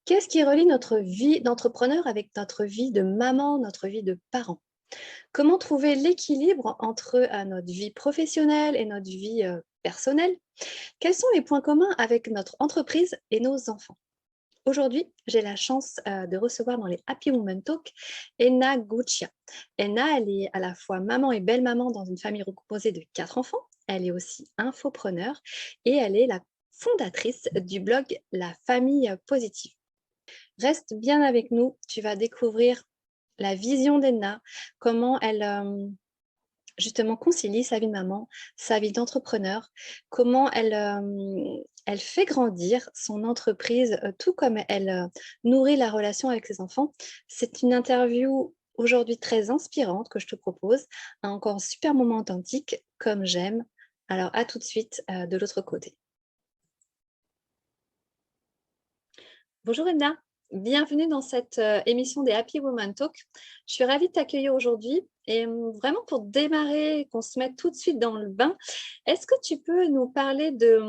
Qu'est-ce qui relie notre vie d'entrepreneur avec notre vie de maman, notre vie de parent? Comment trouver l'équilibre entre, notre vie professionnelle et notre vie, personnelle? Quels sont les points communs avec notre entreprise et nos enfants? Aujourd'hui, j'ai la chance, de recevoir dans les Happy Woman Talk Enna Guccia. Enna, elle est à la fois maman et belle-maman dans une famille recomposée de 4 enfants. Elle est aussi infopreneur et elle est la fondatrice du blog La Famille Positive. Reste bien avec nous, tu vas découvrir la vision d'Enna, comment elle, justement concilie sa vie de maman, sa vie d'entrepreneur, comment elle, elle fait grandir son entreprise, tout comme elle, nourrit la relation avec ses enfants. C'est une interview aujourd'hui très inspirante que je te propose, encore un super moment authentique comme j'aime. Alors à tout de suite, de l'autre côté. Bonjour Edna, bienvenue dans cette émission des Happy Woman Talk. Je suis ravie de t'accueillir aujourd'hui et vraiment pour démarrer, qu'on se mette tout de suite dans le bain, est-ce que tu peux nous parler de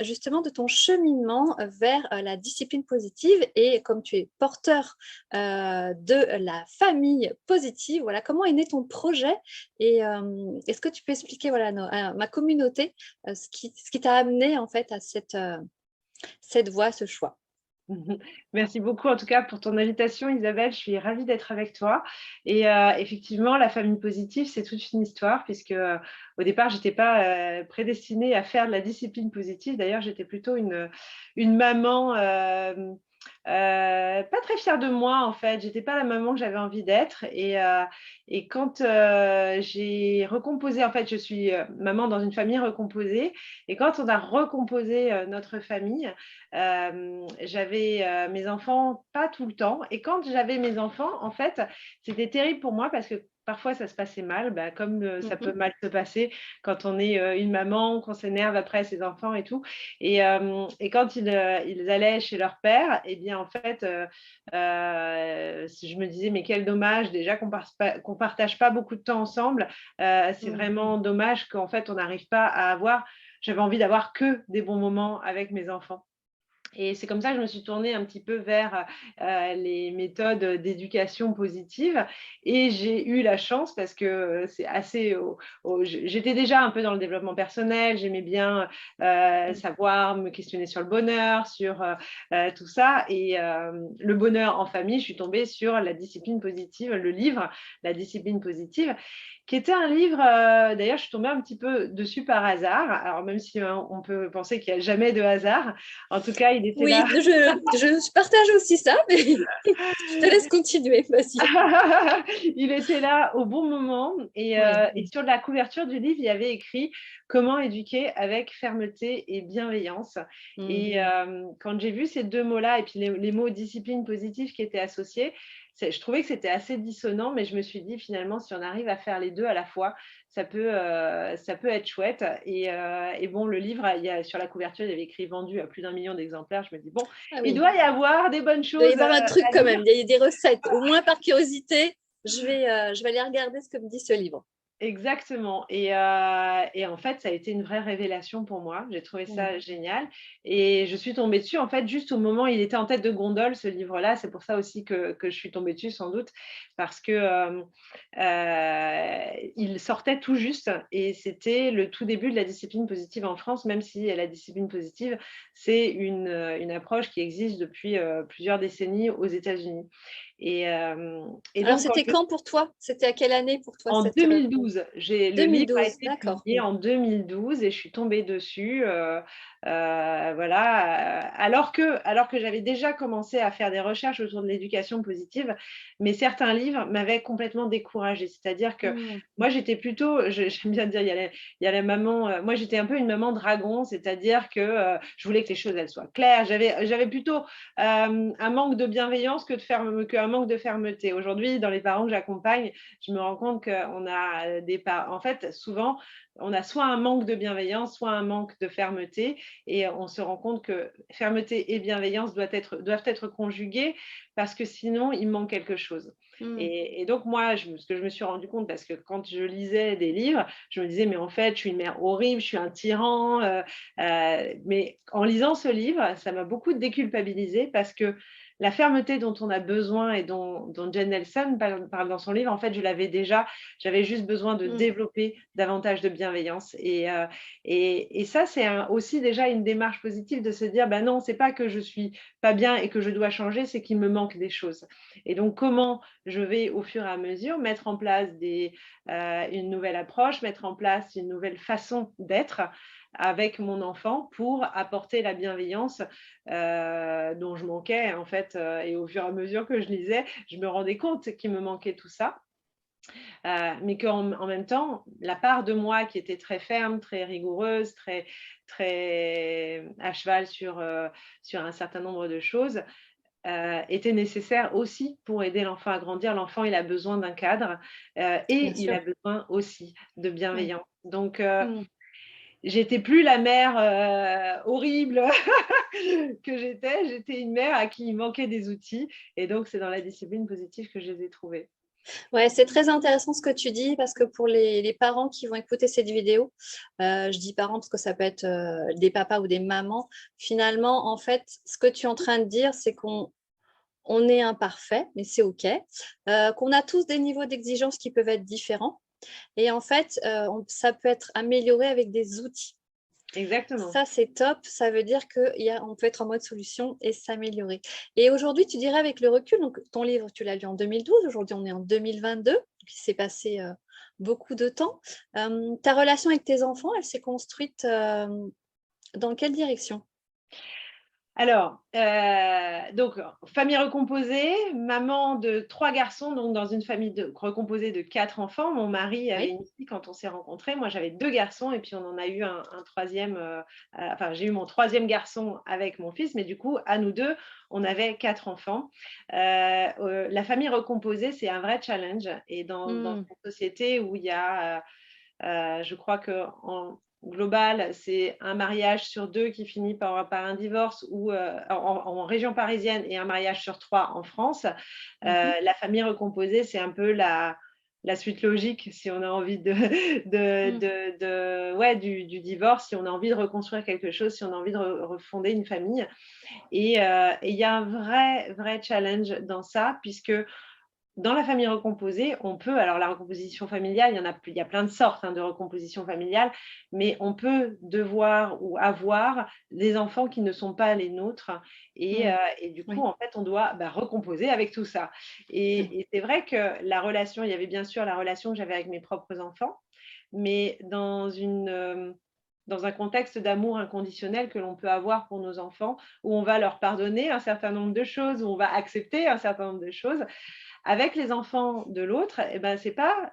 justement de ton cheminement vers la discipline positive et comme tu es porteur de la famille positive, voilà, comment est né ton projet et est-ce que tu peux expliquer voilà, à ma communauté ce qui t'a amené en fait à cette voie, ce choix? Merci beaucoup en tout cas pour ton invitation Isabelle, je suis ravie d'être avec toi et effectivement la famille positive c'est toute une histoire puisque, au départ j'étais pas, prédestinée à faire de la discipline positive. D'ailleurs j'étais plutôt une maman, pas très fière de moi en fait. J'étais pas la maman que j'avais envie d'être et quand, j'ai recomposé en fait je suis, maman dans une famille recomposée et quand on a recomposé, notre famille, j'avais mes enfants pas tout le temps et quand j'avais mes enfants, en fait, c'était terrible pour moi parce que parfois ça se passait mal, bah, comme ça peut Mhm. mal se passer quand on est une maman, qu'on s'énerve après ses enfants et tout. Et quand ils allaient chez leur père, et bien en fait, je me disais mais quel dommage déjà qu'on partage pas beaucoup de temps ensemble. C'est Mm. vraiment dommage qu'en fait on n'arrive pas à avoir. J'avais envie d'avoir que des bons moments avec mes enfants. Et c'est comme ça que je me suis tournée un petit peu vers les méthodes d'éducation positive. Et j'ai eu la chance parce que c'est assez. J'étais déjà un peu dans le développement personnel, j'aimais bien savoir me questionner sur le bonheur, sur tout ça. Et le bonheur en famille, je suis tombée sur la discipline positive, le livre La discipline positive, qui était un livre, d'ailleurs, je suis tombée un petit peu dessus par hasard. Alors, même si on peut penser qu'il n'y a jamais de hasard, en tout cas, il était là. Oui, je partage aussi ça, mais je te laisse continuer, vas-y. Il était là au bon moment. Oui. Et sur la couverture du livre, il y avait écrit comment éduquer avec fermeté et bienveillance. Mm. Et quand j'ai vu ces deux mots-là et puis les mots discipline positive qui étaient associés, je trouvais que c'était assez dissonant, mais je me suis dit finalement, si on arrive à faire les deux à la fois, ça peut être chouette. Et bon, le livre, sur la couverture, il y avait écrit vendu à plus d'1 million d'exemplaires. Je me dis, bon, Ah il oui, doit y avoir des bonnes il doit y choses avoir un truc à quand lire. même, il y a des recettes. Au moins par curiosité, je vais aller regarder ce que me dit ce livre. Exactement. Et en fait, ça a été une vraie révélation pour moi. J'ai trouvé Mm. ça génial et je suis tombée dessus, en fait, juste au moment où il était en tête de gondole, ce livre-là. C'est pour ça aussi que je suis tombée dessus, sans doute, parce que, il sortait tout juste et c'était le tout début de la discipline positive en France, même si la discipline positive, c'est une approche qui existe depuis, plusieurs décennies aux États-Unis. Et Alors, donc quand c'était je quand pour toi? C'était à quelle année pour toi en cette 2012, le livre a 2012, été d'accord. publié en 2012 et je suis tombée dessus, voilà, alors que j'avais déjà commencé à faire des recherches autour de l'éducation positive, mais certains livres m'avaient complètement découragée. C'est-à-dire que Mm. moi, j'étais plutôt, j'aime bien dire, il y a la maman, moi j'étais un peu une maman dragon, c'est-à-dire que je voulais que les choses elles soient claires. J'avais plutôt un manque de bienveillance qu'un manque de fermeté. Aujourd'hui, dans les parents que j'accompagne, je me rends compte qu'on a en fait, souvent, on a soit un manque de bienveillance, soit un manque de fermeté. Et on se rend compte que fermeté et bienveillance doivent être conjuguées parce que sinon, il manque quelque chose. Mm. Et donc, moi, ce que je me suis rendu compte, parce que quand je lisais des livres, je me disais, mais en fait, je suis une mère horrible, je suis un tyran. Mais en lisant ce livre, ça m'a beaucoup déculpabilisée parce que la fermeté dont on a besoin et dont Jen Nelson parle dans son livre, en fait, je l'avais déjà. J'avais juste besoin de Mmh. développer davantage de bienveillance. Et ça, c'est aussi déjà une démarche positive de se dire, ben non, c'est pas que je suis pas bien et que je dois changer, c'est qu'il me manque des choses. Et donc, comment je vais au fur et à mesure mettre en place une nouvelle approche, mettre en place une nouvelle façon d'être avec mon enfant pour apporter la bienveillance dont je manquais en fait. Et au fur et à mesure que je lisais, je me rendais compte qu'il me manquait tout ça. Mais qu'en même temps, la part de moi qui était très ferme, très rigoureuse, très à cheval sur un certain nombre de choses, était nécessaire aussi pour aider l'enfant à grandir. L'enfant, il a besoin d'un cadre et Bien il sûr. a besoin aussi de Oui. bienveillance. Donc, Mmh. j'étais plus la mère horrible que j'étais. J'étais une mère à qui il manquait des outils. Et donc, c'est dans la discipline positive que je les ai trouvés. Ouais, c'est très intéressant ce que tu dis parce que pour les parents qui vont écouter cette vidéo, je dis parents parce que ça peut être des papas ou des mamans, finalement, en fait, ce que tu es en train de dire, c'est qu'on est imparfait, mais c'est OK, qu'on a tous des niveaux d'exigence qui peuvent être différents et en fait, ça peut être amélioré avec des outils. Exactement. Ça, c'est top. Ça veut dire qu'on peut être en mode solution et s'améliorer. Et aujourd'hui, tu dirais avec le recul, donc ton livre, tu l'as lu en 2012, aujourd'hui on est en 2022, donc il s'est passé beaucoup de temps. Ta relation avec tes enfants, elle s'est construite dans quelle direction? Alors, donc famille recomposée, maman de 3 garçons, donc dans une famille recomposée de 4 enfants. Mon mari avait Oui. une fille quand on s'est rencontrés. Moi, j'avais 2 garçons et puis on en a eu un 3e, enfin, j'ai eu mon 3e garçon avec mon fils, mais du coup, à nous 2, on avait 4 enfants. La famille recomposée, c'est un vrai challenge et dans Mmh. cette société où il y a, je crois qu'en global, c'est un mariage sur 2 qui finit par un divorce ou en région parisienne et un mariage sur 3 en France. Mmh. La famille recomposée, c'est un peu la suite logique si on a envie Mmh. ouais, du divorce, si on a envie de reconstruire quelque chose, si on a envie de refonder une famille. Et il y a un vrai challenge dans ça, puisque dans la famille recomposée, on peut, alors la recomposition familiale, il y a plein de sortes de recomposition familiale, mais on peut devoir ou avoir des enfants qui ne sont pas les nôtres. Et, Mmh. et du coup, Oui. en fait, on doit recomposer avec tout ça. Mmh. Et c'est vrai que la relation, il y avait bien sûr la relation que j'avais avec mes propres enfants, mais dans un contexte d'amour inconditionnel que l'on peut avoir pour nos enfants, où on va leur pardonner un certain nombre de choses, où on va accepter un certain nombre de choses. Avec les enfants de l'autre, eh ben, c'est pas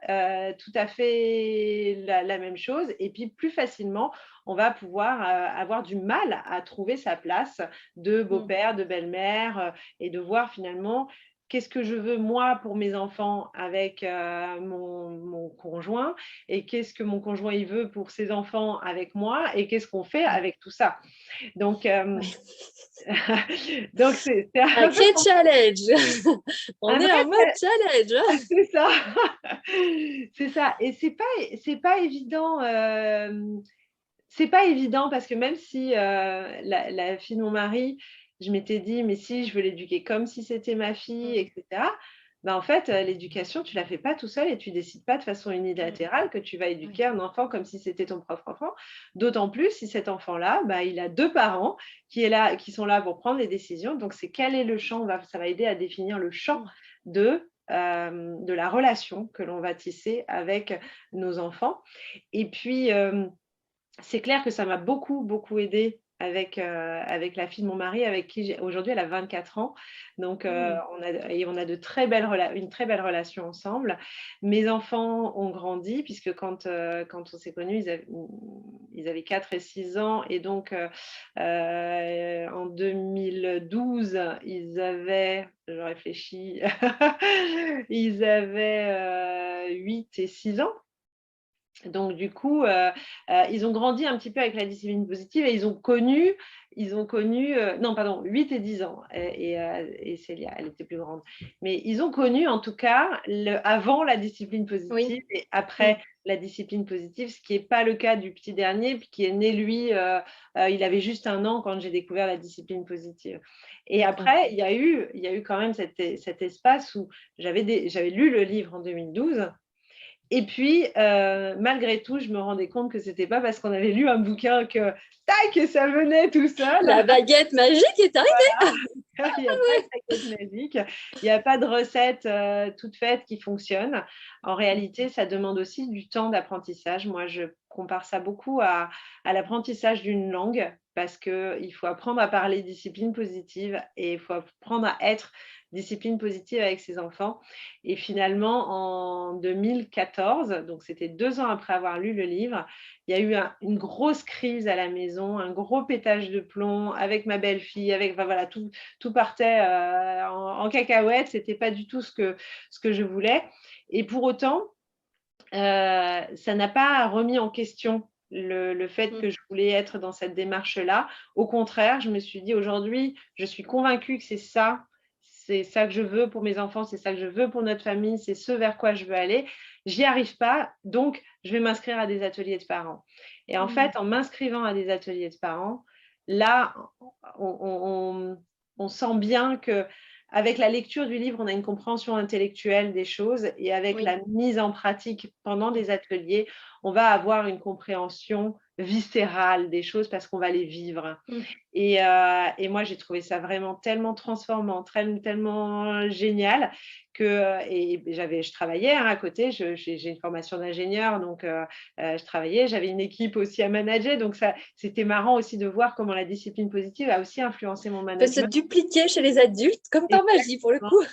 tout à fait la même chose. Et puis, plus facilement, on va pouvoir avoir du mal à trouver sa place de Mmh. beau-père, de belle-mère, et de voir finalement qu'est-ce que je veux moi pour mes enfants avec mon conjoint, et qu'est-ce que mon conjoint il veut pour ses enfants avec moi, et qu'est-ce qu'on fait Mmh. avec tout ça. Donc, Ouais. donc c'est un peu Sacré challenge! On un est en vrai mode challenge, hein. c'est ça, c'est ça. Et c'est pas évident. C'est pas évident parce que même si la fille de mon mari, je m'étais dit, mais si je veux l'éduquer comme si c'était ma fille, Mmh. etc. Ben, en fait, l'éducation, tu la fais pas tout seul et tu décides pas de façon Mmh. unilatérale que tu vas Oui. éduquer un enfant comme si c'était ton propre enfant. D'autant plus si cet enfant-là, bah, il a deux parents qui sont là pour prendre les décisions. Donc, c'est quel est le champ, ça va aider à définir le champ Mmh. de la relation que l'on va tisser avec nos enfants. Et puis, c'est clair que ça m'a beaucoup aidée avec la fille de mon mari avec qui aujourd'hui elle a 24 ans. Donc Mmh. on a une très belle relation ensemble. Mes enfants ont grandi puisque quand on s'est connus, ils avaient 4 et 6 ans et donc en 2012, ils avaient, je réfléchis, ils avaient, 8 et 6 ans. Donc, du coup, ils ont grandi un petit peu avec la discipline positive et non, pardon, 8 et 10 ans. Et Célia, elle était plus grande. Mais ils ont connu, en tout cas, avant la discipline Oui. positive et après la discipline positive, ce qui n'est pas le cas du petit dernier, puis qui est né, lui, il avait juste 1 an quand j'ai découvert la discipline positive. Et D'accord. après, il y a eu quand même cet espace où j'avais lu le livre en 2012. Et puis, malgré tout, je me rendais compte que ce n'était pas parce qu'on avait lu un bouquin que, tac, ça venait tout seul. La baguette magique est arrivée. Il n'y a pas de baguette magique, il n'y a pas de recette toute faite qui fonctionne. En réalité, ça demande aussi du temps d'apprentissage. Moi, je compare ça beaucoup à l'apprentissage d'une langue parce qu'il faut apprendre à parler discipline positive et il faut apprendre à être discipline positive avec ses enfants. Et finalement, en 2014, donc c'était 2 ans après avoir lu le livre, il y a eu une grosse crise à la maison, un gros pétage de plomb avec ma belle-fille, enfin voilà, tout partait en cacahuète, c'était pas du tout ce que je voulais. Et pour autant, ça n'a pas remis en question le fait que je voulais être dans cette démarche-là. Au contraire, je me suis dit aujourd'hui, je suis convaincue que c'est ça que je veux pour mes enfants, c'est ça que je veux pour notre famille, c'est ce vers quoi je veux aller. J'y arrive pas, donc je vais m'inscrire à des ateliers de parents. Et en fait, en m'inscrivant à des ateliers de parents, là, on sent bien que avec la lecture du livre, on a une compréhension intellectuelle des choses et avec Oui. la mise en pratique pendant des ateliers, on va avoir une compréhension viscérale des choses parce qu'on va les vivre. Et moi, j'ai trouvé ça vraiment tellement transformant, tellement génial je travaillais à côté, j'ai une formation d'ingénieur, donc je travaillais, j'avais une équipe aussi à manager, donc c'était marrant aussi de voir comment la discipline positive a aussi influencé mon Peut se management. dupliquer chez les adultes, comme par magie pour le coup.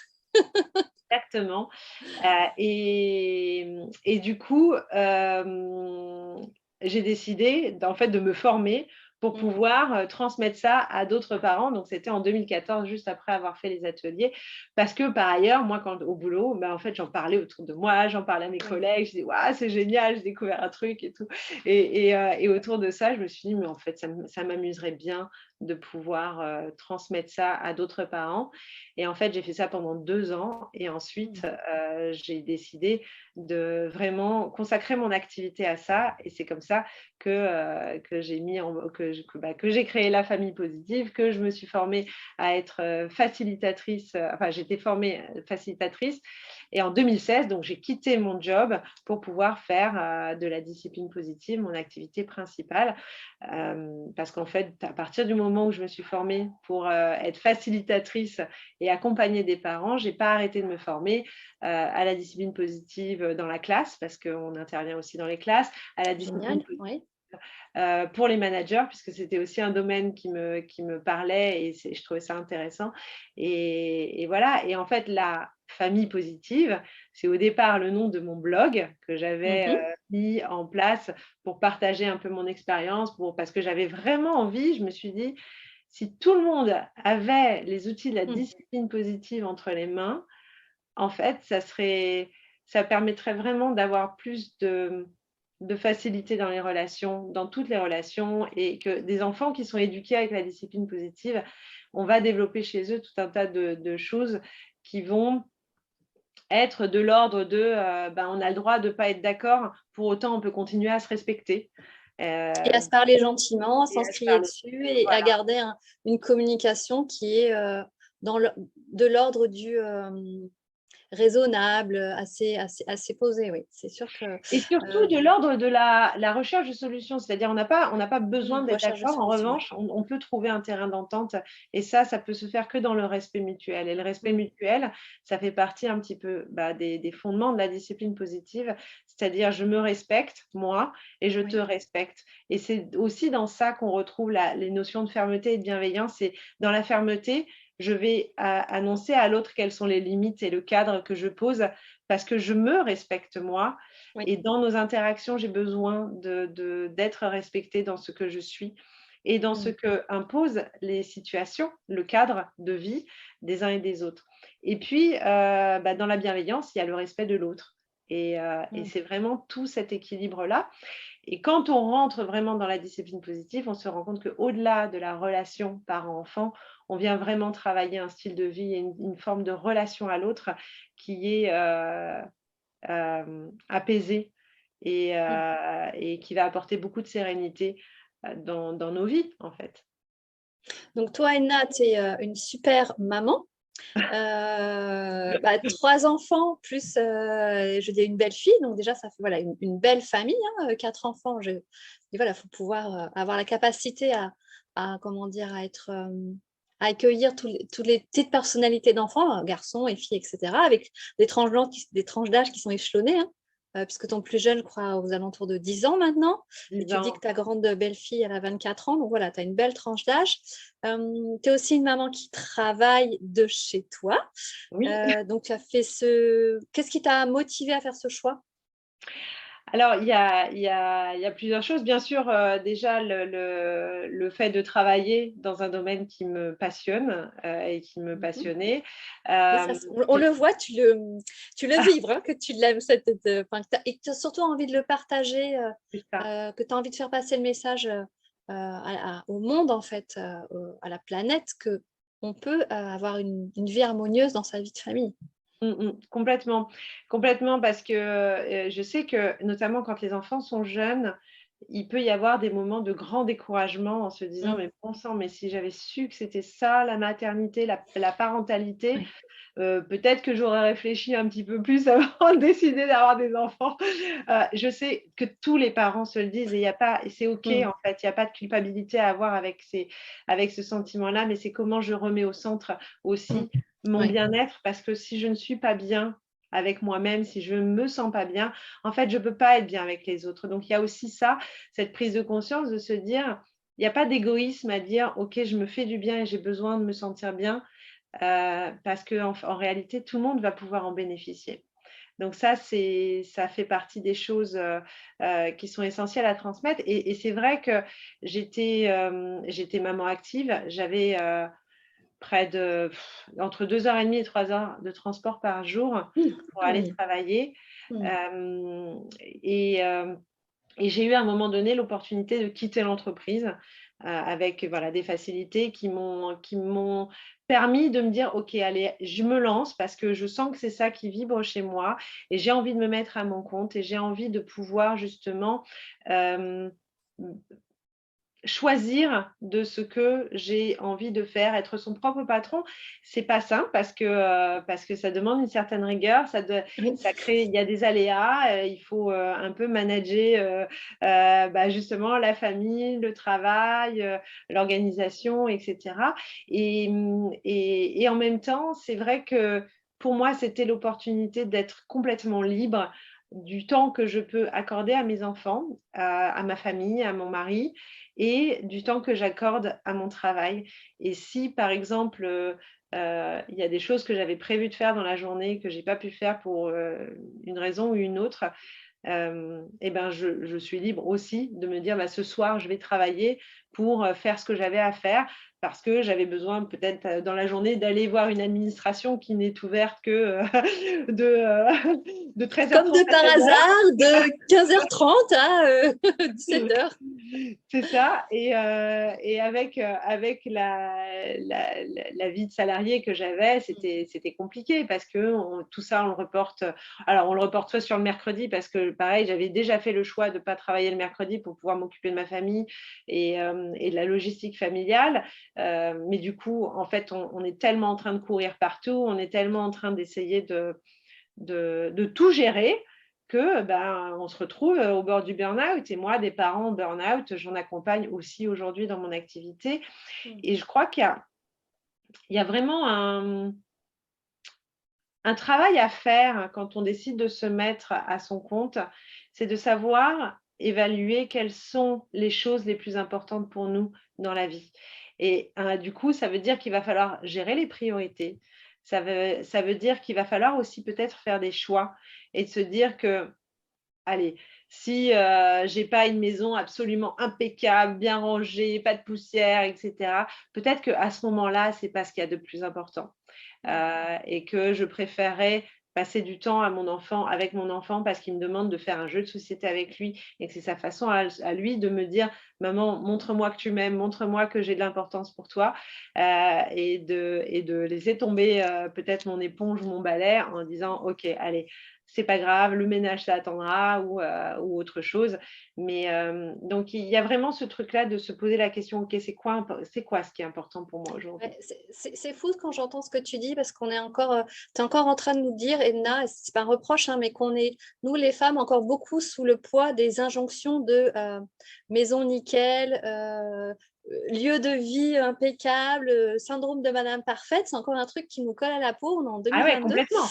Exactement. Et du coup, j'ai décidé en fait de me former pour pouvoir transmettre ça à d'autres parents. Donc, c'était en 2014, juste après avoir fait les ateliers. Parce que par ailleurs, moi, au boulot, en fait, j'en parlais autour de moi, j'en parlais à mes collègues. Je disais, waouh, c'est génial, j'ai découvert un truc et tout. Et autour de ça, je me suis dit, mais en fait, ça m'amuserait bien de pouvoir transmettre ça à d'autres parents. Et en fait, j'ai fait ça pendant 2 ans. Et ensuite, j'ai décidé de vraiment consacrer mon activité à ça. Et c'est comme ça que j'ai créé la famille positive, que je me suis formée à être facilitatrice. Enfin, j'étais formée facilitatrice. Et en 2016, donc, j'ai quitté mon job pour pouvoir faire de la discipline positive mon activité principale. Parce qu'en fait, à partir du moment où je me suis formée pour être facilitatrice et accompagner des parents, je n'ai pas arrêté de me former à la discipline positive dans la classe, parce qu'on intervient aussi dans les classes, à la discipline positive pour les managers, puisque c'était aussi un domaine qui me parlait et je trouvais ça intéressant. Et voilà, et en fait, la famille positive, c'est au départ le nom de mon blog que j'avais mis en place pour partager un peu mon expérience, parce que j'avais vraiment envie, je me suis dit, si tout le monde avait les outils de la discipline positive entre les mains, en fait, ça permettrait vraiment d'avoir plus de facilité dans les relations, dans toutes les relations, et que des enfants qui sont éduqués avec la discipline positive, on va développer chez eux tout un tas de choses qui vont être de l'ordre de on a le droit de ne pas être d'accord, pour autant on peut continuer à se respecter. Et à se parler gentiment, sans se se crier parler. dessus et à Voilà. garder une communication qui est de l'ordre du raisonnable, assez posé. Oui, c'est sûr que. Et surtout de l'ordre de la recherche de solutions, c'est-à-dire on n'a pas besoin d'être Recherche de d'accord. En solution. revanche, on peut trouver un terrain d'entente et ça peut se faire que dans le respect mutuel. Et le respect mutuel, ça fait partie un petit peu des fondements de la discipline positive, c'est-à-dire je me respecte, moi, et je te respecte. Et c'est aussi dans ça qu'on retrouve les notions de fermeté et de bienveillance. C'est dans la fermeté, je vais annoncer à l'autre quelles sont les limites et le cadre que je pose parce que je me respecte moi. Et dans nos interactions, j'ai besoin d'être respectée dans ce que je suis et dans ce que imposent les situations, le cadre de vie des uns et des autres. Et puis, dans la bienveillance, il y a le respect de l'autre. Et Mmh. c'est vraiment tout cet équilibre-là. Et quand on rentre vraiment dans la discipline positive, on se rend compte qu'au-delà de la relation parent-enfant, on vient vraiment travailler un style de vie et une forme de relation à l'autre qui est apaisée Mmh. et qui va apporter beaucoup de sérénité dans nos vies, en fait. Donc toi, Enna, tu es, une super maman. 3 enfants plus, je dis une belle fille, donc déjà ça fait voilà une belle famille, hein, 4 enfants. Et voilà, il faut pouvoir, avoir la capacité à comment dire? À être, à accueillir toutes les petites personnalités d'enfants, garçons et filles et cetera, avec des tranches d'âge qui sont échelonnées, hein, puisque ton plus jeune, je crois, aux alentours de 10 ans maintenant, et 10 tu dis que ans. ta grande belle-fille, elle a 24 ans, donc voilà, tu as une belle tranche d'âge. Tu es aussi une maman qui travaille de chez toi. Oui. Donc tu as fait qu'est-ce qui t'a motivé à faire ce choix? Alors, il y a plusieurs choses. Bien sûr, déjà le fait de travailler dans un domaine qui me passionne, et qui me Mmh. passionnait. Oui, Hem, on le voit, tu le vibres, hein, que tu l'aimes enfin, que tu as surtout envie de le partager, c'est ça. que tu as envie de faire passer le message, au monde en fait, à la planète, qu'on peut, avoir une vie harmonieuse dans sa vie de famille. Complètement. Complètement parce que, je sais que notamment quand les enfants sont jeunes, il peut y avoir des moments de grand découragement en se disant: Mmh. «Mais bon sang, mais si j'avais su que c'était ça la maternité, la parentalité, Ouais. peut-être que j'aurais réfléchi un petit peu plus avant de décider d'avoir des enfants». Je sais que tous les parents se le disent et il y a pas et c'est OK Mmh. en fait, il y a pas de culpabilité à avoir avec ce sentiment-là, mais c'est comment je remets au centre Mmh. aussi mon Ouais. bien-être parce que si je ne suis pas bien avec moi-même, si je ne me sens pas bien, en fait, je ne peux pas être bien avec les autres. Donc il y a aussi ça, cette prise de conscience de se dire: «Il y a pas d'égoïsme à dire: "OK, je me fais du bien et j'ai besoin de me sentir bien"». Parce qu'en réalité, tout le monde va pouvoir en bénéficier. Donc ça fait partie des choses, qui sont essentielles à transmettre et c'est vrai que j'étais maman active. J'avais, près de entre 2 heures et demie et 3 heures de transport par jour Mmh. pour Ah aller oui. travailler. Mmh. Et j'ai eu à un moment donné l'opportunité de quitter l'entreprise, avec voilà des facilités qui m'ont permis de me dire: «OK, allez, je me lance parce que je sens que c'est ça qui vibre chez moi et j'ai envie de me mettre à mon compte et j'ai envie de pouvoir justement, hem, choisir de ce que j'ai envie de faire, être son propre patron, c'est pas simple parce que ça demande une certaine rigueur, Oui. ça crée il y a des aléas, il faut, un peu manager, justement la famille, le travail, l'organisation et cetera et en même temps, c'est vrai que pour moi, c'était l'opportunité d'être complètement libre du temps que je peux accorder à mes enfants, à ma famille, à mon mari et du temps que j'accorde à mon travail. Et si, par exemple, il y a des choses que j'avais prévu de faire dans la journée que j'ai pas pu faire pour, une raison ou une autre, et ben, je suis libre aussi de me dire: «Bah, ce soir, je vais travailler pour, faire ce que j'avais à faire». Parce que j'avais besoin peut-être, dans la journée d'aller voir une administration qui n'est ouverte que, de, de Comme 13h30 de à par 16h. hasard, de 15h30 à, 17h. C'est ça et avec la vie de salarié que j'avais, c'était compliqué parce que tout ça, on le reporte, alors on le reporte soit sur le mercredi parce que pareil, j'avais déjà fait le choix de ne pas travailler le mercredi pour pouvoir m'occuper de ma famille et de la logistique familiale. Mais du coup, en fait, on est tellement en train de courir partout, on est tellement en train d'essayer de tout gérer que, ben, on se retrouve, au bord du burn-out et moi, des parents en burn-out, j'en accompagne aussi aujourd'hui dans mon activité Mmh. et je crois qu'il y a vraiment un travail à faire quand on décide de se mettre à son compte, c'est de savoir évaluer quelles sont les choses les plus importantes pour nous dans la vie et du coup, ça veut dire qu'il va falloir gérer les priorités. Ça veut dire qu'il va falloir aussi peut-être faire des choix et de se dire que allez, si, j'ai pas une maison absolument impeccable, bien rangée, pas de poussière et cetera, peut-être qu'à ce moment-là, c'est pas ce qu'il y a de plus important, Mmh. et que je préférerais passer du temps avec mon enfant parce qu'il me demande de faire un jeu de société avec lui et que c'est sa façon à lui de me dire: «Maman, montre-moi que tu m'aimes, montre-moi que j'ai de l'importance pour toi», et de laisser tomber, peut-être mon éponge ou mon balai en disant: «OK, allez, c'est pas grave, le ménage ça attendra» ou autre chose. Mais donc il y a vraiment ce truc-là de se poser la question: «OK, c'est quoi ce qui est important pour moi aujourd'hui?» Ouais, c'est fou quand j'entends ce que tu dis parce qu'on est encore, tu es encore en train de nous dire, Edna, et c'est pas un reproche, hein, mais qu'on est, nous les femmes, encore beaucoup sous le poids des injonctions de, maison nickel, lieu de vie impeccable, syndrome de madame parfaite. C'est encore un truc qui nous colle à la peau, on est en Ah ouais, 2022. complètement.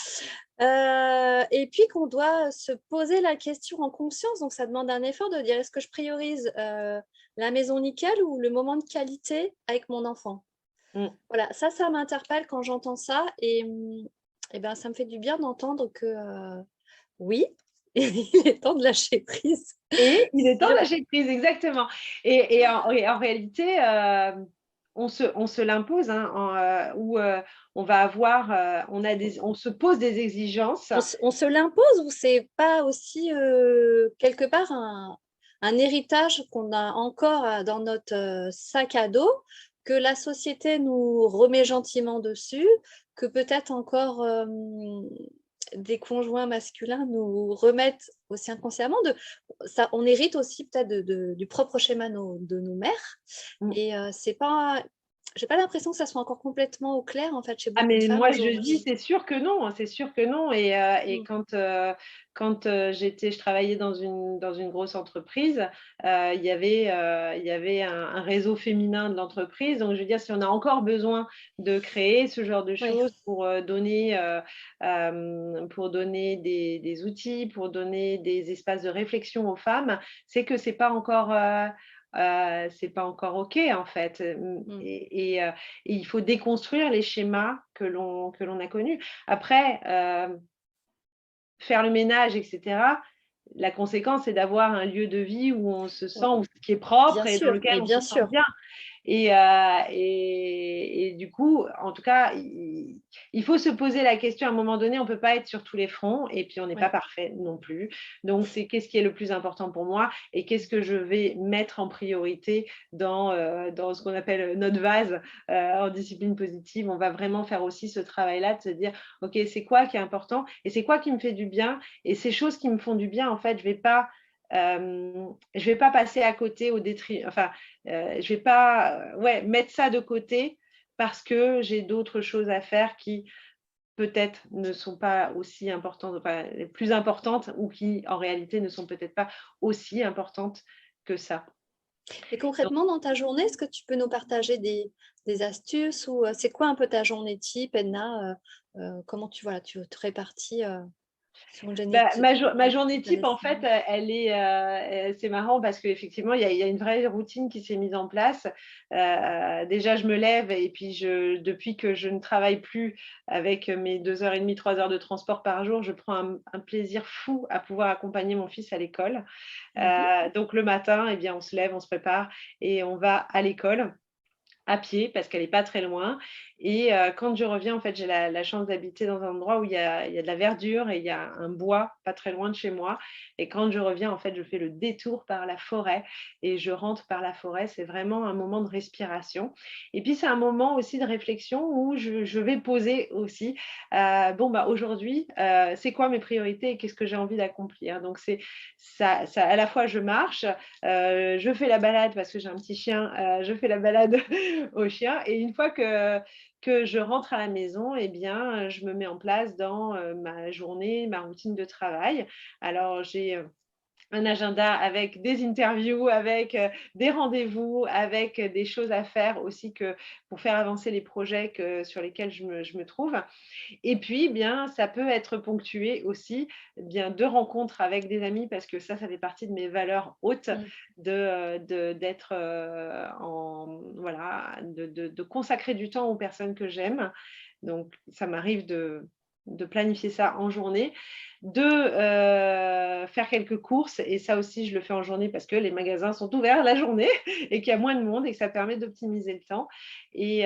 Et puis qu'on doit se poser la question en conscience, donc ça demande un effort de dire: «Est-ce que je priorise, la maison nickel ou le moment de qualité avec mon enfant?» Mmh. Voilà, ça m'interpelle quand j'entends ça et ben, ça me fait du bien d'entendre que, oui, il est temps de lâcher prise Et il est temps de sur lâcher prise, exactement. Et en réalité, on se l'impose, hein, on va avoir, on se pose des exigences. on se l'impose ou c'est pas aussi, quelque part un héritage qu'on a encore, dans notre, sac à dos, que la société nous remet gentiment dessus, que peut-être encore, des conjoints masculins nous remettent aussi inconsciemment de ça, on hérite aussi peut-être du propre schéma de nos mères Mmh. et c'est pas, j'ai pas l'impression que ça soit encore complètement au clair, en fait, chez Ah beaucoup de mais femmes moi je dis: aujourd'hui. «C'est sûr que non, hein, c'est sûr que non», et Mmh. quand je travaillais dans une grosse entreprise, il y avait un réseau féminin de l'entreprise. Donc je veux dire, si on a encore besoin de créer ce genre de Oui. choses pour donner des outils, pour donner des espaces de réflexion aux femmes, c'est que c'est pas encore OK en fait, Mmh. et il faut déconstruire les schémas que l'on a connus. Après, faire le ménage et cetera, la conséquence, c'est d'avoir un lieu de vie où on se sent, On où qui est propre bien et dans sûr, lequel mais on se bien sent sûr. bien. Et du coup, en tout cas, il faut se poser la question à un moment donné, on ne peut pas être sur tous les fronts et puis on n'est pas Oui. parfait non plus. Donc, c'est qu'est-ce qui est le plus important pour moi et qu'est-ce que je vais mettre en priorité dans ce qu'on appelle notre vase en discipline positive. On va vraiment faire aussi ce travail-là de se dire, OK, c'est quoi qui est important et c'est quoi qui me fait du bien, et ces choses qui me font du bien, en fait, je vais pas passer à côté au détriment, enfin, je vais pas, ouais, mettre ça de côté parce que j'ai d'autres choses à faire qui peut-être ne sont pas aussi importantes, enfin, les plus importantes, ou qui en réalité ne sont peut-être pas aussi importantes que ça. Et Donc, concrètement, dans ta journée, est-ce que tu peux nous partager des astuces ou, c'est quoi un peu ta journée type, Edna? Comment tu, voilà, tu te répartis, sur une journée bah, ty ma journée journée type, en fait, type? elle est, c'est marrant parce qu'effectivement, il y a une vraie routine qui s'est mise en place. Déjà, je me lève et puis depuis que je ne travaille plus avec mes 2 heures et demie, 3 heures de transport par jour, je prends un plaisir fou à pouvoir accompagner mon fils à l'école. Mmh. Donc le matin, eh bien, on se lève, on se prépare et on va à l'école à pied parce qu'elle est pas très loin. Et quand je reviens, en fait, j'ai la chance d'habiter dans un endroit où il y a de la verdure et il y a un bois pas très loin de chez moi, et quand je reviens, en fait, je fais le détour par la forêt et je rentre par la forêt. C'est vraiment un moment de respiration et puis c'est un moment aussi de réflexion où je vais poser aussi, bon, bah, aujourd'hui, c'est quoi mes priorités et qu'est-ce que j'ai envie d'accomplir? Donc c'est ça, à la fois je marche, je fais la balade parce que j'ai un petit chien, je fais la balade au chien, et une fois que je rentre à la maison, eh bien, je me mets en place dans, ma journée, ma routine de travail. Alors j'ai, un agenda avec des interviews, avec, des rendez-vous, avec, des choses à faire aussi, que pour faire avancer les projets sur lesquels je me trouve. Et puis, eh bien, ça peut être ponctué aussi, eh bien, de rencontres avec des amis parce que ça fait partie de mes valeurs hautes Mmh. d'être, voilà, de consacrer du temps aux personnes que j'aime. Donc ça m'arrive de planifier ça en journée, de, faire quelques courses, et ça aussi je le fais en journée parce que les magasins sont ouverts la journée et qu'il y a moins de monde et que ça permet d'optimiser le temps. Et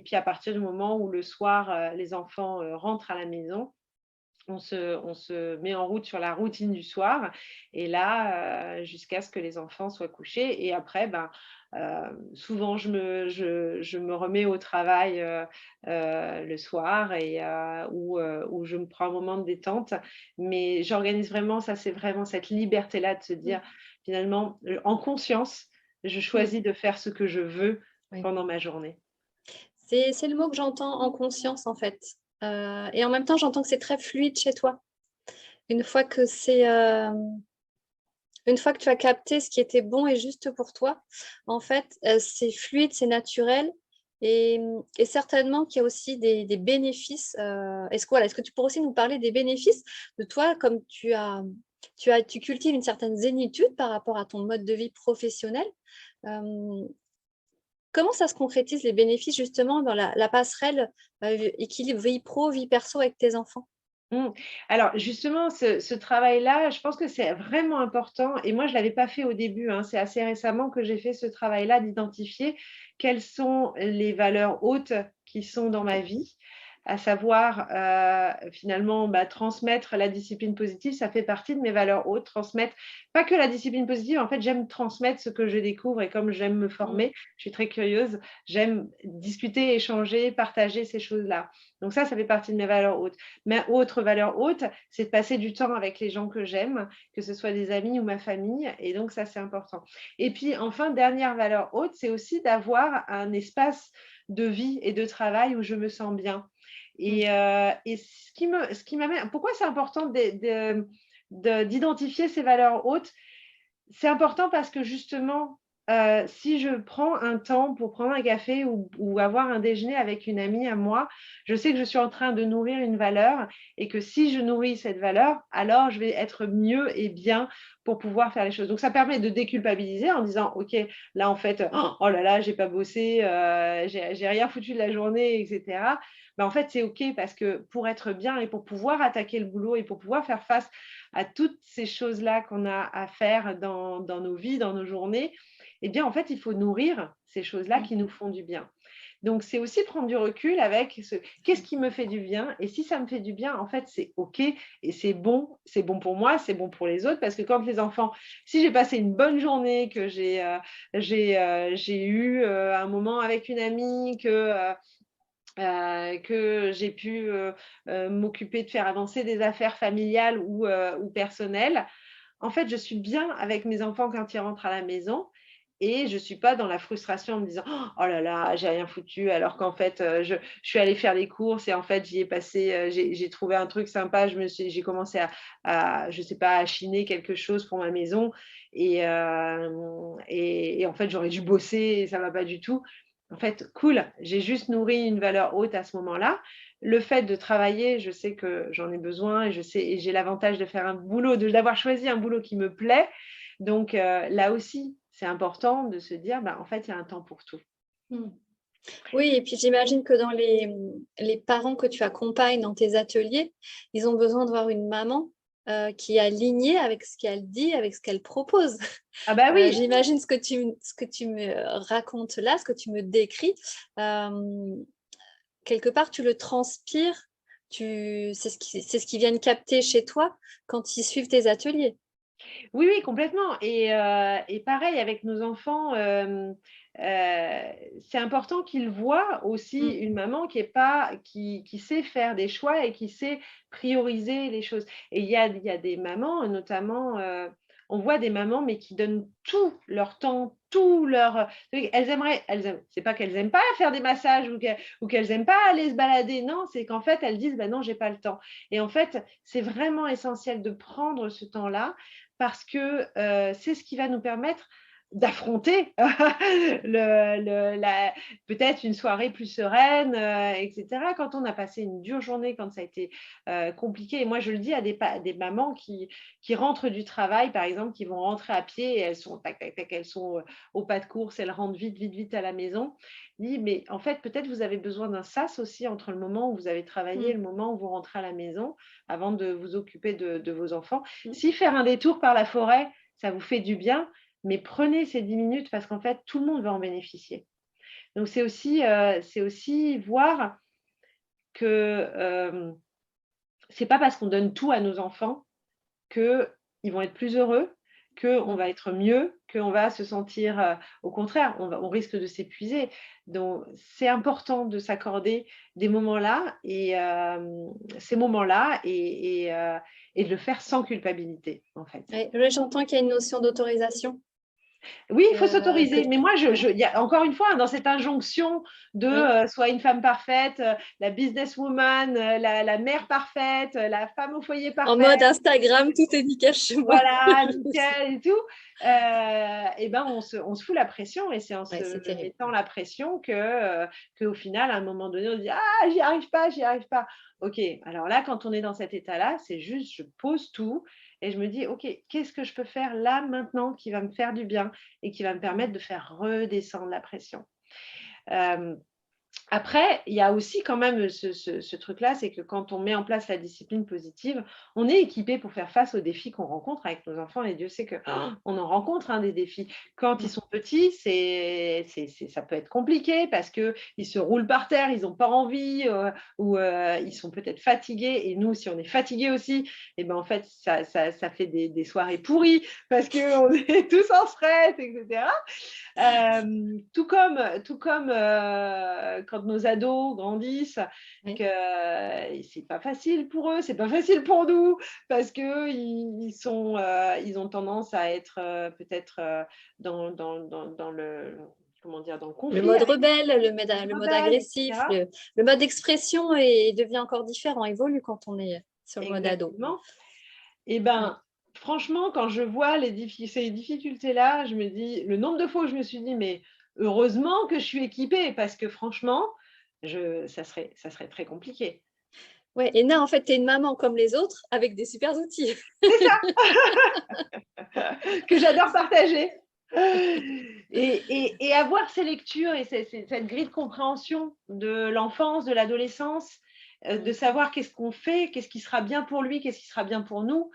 puis à partir du moment où le soir, les enfants, rentrent à la maison, on se met en route sur la routine du soir et là, jusqu'à ce que les enfants soient couchés et après, souvent je me remets au travail, le soir et ou je me prends un moment de détente. Mais j'organise vraiment ça, c'est vraiment cette liberté-là de se Mmh. dire finalement, en conscience, je Mmh. choisis de faire ce que je veux Oui. pendant ma journée. C'est le mot que j'entends, en conscience, en fait, et en même temps, j'entends que c'est très fluide chez toi. Une fois que c'est, une fois que tu as capté ce qui était bon et juste pour toi, en fait, c'est fluide, c'est naturel et certainement qu'il y a aussi des bénéfices, est-ce que tu pourrais aussi nous parler des bénéfices de toi, comme tu cultives une certaine zénitude par rapport à ton mode de vie professionnel. Hem, Comment ça se concrétise les bénéfices justement dans la passerelle, équilibre vie pro, vie perso avec tes enfants? Mmh. Alors justement, ce travail-là, je pense que c'est vraiment important et moi je ne l'avais pas fait au début, hein. C'est assez récemment que j'ai fait ce travail-là d'identifier quelles sont les valeurs hautes qui sont dans ma vie. À savoir, finalement, transmettre la discipline positive, ça fait partie de mes valeurs hautes. Transmettre pas que la discipline positive, en fait, j'aime transmettre ce que je découvre et comme j'aime me Mmh. former, je suis très curieuse, j'aime discuter, échanger, partager ces choses-là. Donc ça fait partie de mes valeurs hautes. Ma autre valeur haute, c'est de passer du temps avec les gens que j'aime, que ce soit des amis ou ma famille et donc ça, c'est important. Et puis enfin, dernière valeur haute, c'est aussi d'avoir un espace de vie et de travail où je me sens bien. Mmh. Et ce qui m'amène pourquoi c'est important d'identifier ces valeurs hautes? C'est important parce que justement, si je prends un temps pour prendre un café ou avoir un déjeuner avec une amie à moi, je sais que je suis en train de nourrir une valeur et que si je nourris cette valeur, alors je vais être mieux et bien pour pouvoir faire les choses. Donc ça permet de déculpabiliser en disant: «OK, là en fait, oh là là, j'ai pas bossé, j'ai rien foutu de la journée» et cetera. En fait, c'est OK parce que pour être bien et pour pouvoir attaquer le boulot et pour pouvoir faire face à toutes ces choses-là qu'on a à faire dans nos vies, dans nos journées, eh bien, en fait, il faut nourrir ces choses-là Mmh. qui nous font du bien. Donc, c'est aussi prendre du recul avec qu'est-ce qui me fait du bien et si ça me fait du bien, en fait, c'est OK et c'est bon pour moi, c'est bon pour les autres parce que quand les enfants, si j'ai passé une bonne journée, que j'ai eu un moment avec une amie, que j'ai pu, m'occuper de faire avancer des affaires familiales ou personnelles. En fait, je suis bien avec mes enfants quand ils rentrent à la maison et je suis pas dans la frustration en me disant: «Oh là là, j'ai rien foutu», alors qu'en fait, je suis allée faire les courses et en fait, j'y ai passé, j'ai trouvé un truc sympa, j'ai commencé à je sais pas, à chiner quelque chose pour ma maison et en fait, j'aurais dû bosser et ça va pas du tout. En fait, cool, j'ai juste nourri une valeur haute à ce moment-là. Le fait de travailler, je sais que j'en ai besoin et je sais et j'ai l'avantage de faire un boulot, d'avoir choisi un boulot qui me plaît. Donc, là aussi, c'est important de se dire: «En fait, il y a un temps pour tout». Mmh. Oui et puis j'imagine que dans les parents que tu accompagnes dans tes ateliers, ils ont besoin de voir une maman, qui est alignée avec ce qu'elle dit, avec ce qu'elle propose. Ah bah oui! J'imagine ce que tu me racontes là, ce que tu me décris, hem, quelque part tu le transpires, c'est ce qu'ils viennent capter chez toi quand ils suivent tes ateliers. Oui, oui, complètement et pareil avec nos enfants, c'est important qu'ils voient aussi Mmh. une maman qui sait faire des choix et qui sait prioriser les choses et il y a des mamans, notamment, on voit des mamans, mais qui donnent tout leur temps, tout leur, oui, elles aiment c'est pas qu'elles aiment pas faire des massages ou qu'elles aiment pas aller se balader, non, c'est qu'en fait, elles disent: «Non, j'ai pas le temps» et en fait, c'est vraiment essentiel de prendre ce temps-là parce que, c'est ce qui va nous permettre d'affronter la peut-être une soirée plus sereine, et cetera. Quand on a passé une dure journée, quand ça a été, compliqué et moi je le dis à des mamans qui rentrent du travail, par exemple, qui vont rentrer à pied et elles sont tac, tac, tac, elles sont, au pas de course, elles rentrent vite, vite, vite à la maison. Je dis: «Mais en fait, peut-être vous avez besoin d'un sas aussi entre le moment où vous avez travaillé et Mmh. le moment où vous rentrez à la maison, avant de vous occuper de vos enfants». Mmh. Si faire un détour par la forêt, ça vous fait du bien, mais prenez ces 10 minutes parce qu'en fait, tout le monde va en bénéficier. Donc c'est aussi voir que, c'est pas parce qu'on donne tout à nos enfants qu'ils vont être plus heureux, qu'on va être mieux, qu'on va se sentir, au contraire, on risque de s'épuiser. Donc c'est important de s'accorder des moments-là et ces moments-là et de le faire sans culpabilité, en fait. Ouais, là, j'entends qu'il y a une notion d'autorisation. Oui, il faut Que s'autoriser. Mais moi, ouais, il y a encore une fois, hein, dans cette injonction de oui. soit une femme parfaite, la businesswoman, la mère parfaite, la femme au foyer En parfaite, mode Instagram, tout est nickel chez moi. voilà, nickel et tout. Et ben, on se fout la pression et c'est en Ouais, se c'est terrible. mettant la pression qu'au final, à un moment donné, on dit ah, j'y arrive pas, j'y arrive pas. Ok, alors là, quand on est dans cet état-là, c'est juste, je pose tout et je me dis, ok, qu'est-ce que je peux faire là maintenant qui va me faire du bien et qui va me permettre de faire redescendre la pression. Euh, Après, il y a aussi quand même ce truc-là, c'est que quand on met en place la discipline positive, on est équipé pour faire face aux défis qu'on rencontre avec nos enfants. Et Dieu sait qu'on en rencontre des défis. Quand ils sont petits, ça peut être compliqué parce qu'ils se roulent par terre, ils n'ont pas envie ou ils sont peut-être fatigués. Et nous, si on est fatigué aussi, et ben en fait, ça fait des soirées pourries parce qu'on est tous en stress, etc. Tout comme quand nos ados grandissent, Oui. que c'est pas facile pour eux, c'est pas facile pour nous, parce que ils ont tendance à être peut-être dans le comment dire, dans le Le conflit mode avec rebelle, le les mode rebelles, agressif, etc. le mode d'expression devient encore différent, évolue quand on est sur le mode ado. Exactement. Et Ouais. ben, franchement, quand je vois ces difficultés-là, je me dis, le nombre de fois où je me suis dit, mais heureusement que je suis équipée, parce que franchement, ça serait très compliqué. Ouais, et là, en fait, tu es une maman comme les autres avec des super outils. C'est ça que j'adore partager. Et avoir ces lectures et cette grille de compréhension de l'enfance, de l'adolescence, de savoir qu'est-ce qu'on fait, qu'est-ce qui sera bien pour lui, qu'est-ce qui sera bien pour nous.